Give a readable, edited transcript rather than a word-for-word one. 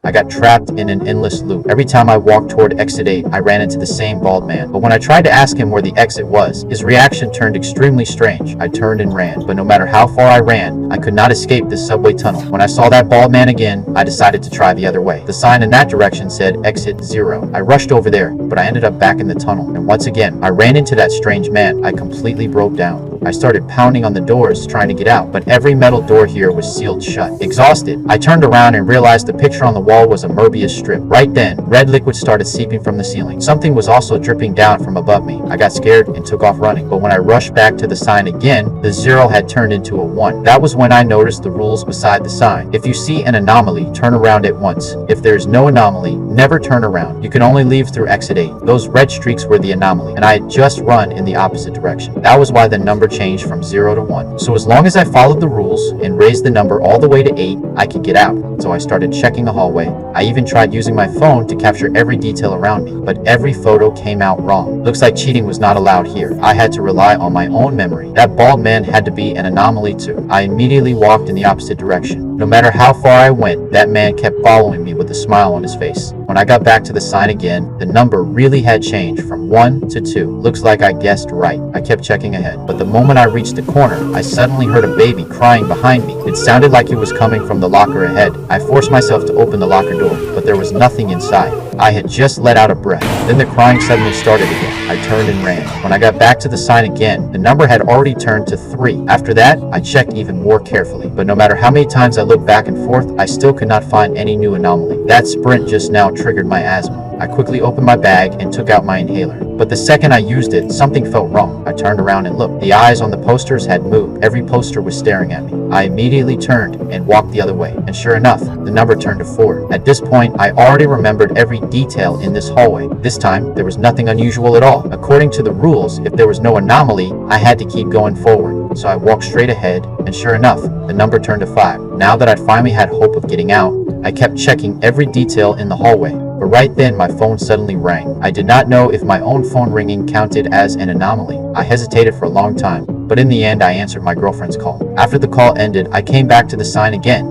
I got trapped in an endless loop. Every time I walked toward exit 8, I ran into the same bald man. But when I tried to ask him where the exit was, his reaction turned extremely strange. I turned and ran, but no matter how far I ran, I could not escape this subway tunnel. When I saw that bald man again, I decided to try the other way. The sign in that direction said exit 0. I rushed over there, but I ended up back in the tunnel. And once again, I ran into that strange man. I completely broke down. I started pounding on the doors trying to get out, but every metal door here was sealed shut. Exhausted, I turned around and realized the picture on the wall was a Mobius strip. Right then, red liquid started seeping from the ceiling. Something was also dripping down from above me. I got scared and took off running, but when I rushed back to the sign again, the 0 had turned into a 1. That was when I noticed the rules beside the sign. If you see an anomaly, turn around at once. If there's no anomaly, never turn around. You can only leave through exit 8. Those red streaks were the anomaly, and I had just run in the opposite direction. That was why the number changed from 0 to 1. So as long as I followed the rules and raised the number all the way to 8, I could get out. So I started checking the hallway. I even tried using my phone to capture every detail around me, but every photo came out wrong. Looks like cheating was not allowed here. I had to rely on my own memory. That bald man had to be an anomaly too. I immediately walked in the opposite direction. No matter how far I went, that man kept following me with a smile on his face. When I got back to the sign again, the number really had changed from 1 to 2. Looks like I guessed right. I kept checking ahead, but the moment I reached the corner, I suddenly heard a baby crying behind me. It sounded like it was coming from the locker ahead. I forced myself to open the locker door, but there was nothing inside. I had just let out a breath. Then the crying suddenly started again. I turned and ran. When I got back to the sign again, the number had already turned to 3. After that, I checked even more carefully, but no matter how many times I looked back and forth, I still could not find any new anomaly. That sprint just now triggered my asthma. I quickly opened my bag and took out my inhaler. But the second I used it, something felt wrong. I turned around and looked. The eyes on the posters had moved. Every poster was staring at me. I immediately turned and walked the other way. And sure enough, the number turned to 4. At this point, I already remembered every detail in this hallway. This time, there was nothing unusual at all. According to the rules, if there was no anomaly, I had to keep going forward. So I walked straight ahead, and sure enough, the number turned to 5. Now that I'd finally had hope of getting out, I kept checking every detail in the hallway. But right then, my phone suddenly rang. I did not know if my own phone ringing counted as an anomaly. I hesitated for a long time, but in the end, I answered my girlfriend's call. After the call ended, I came back to the sign again.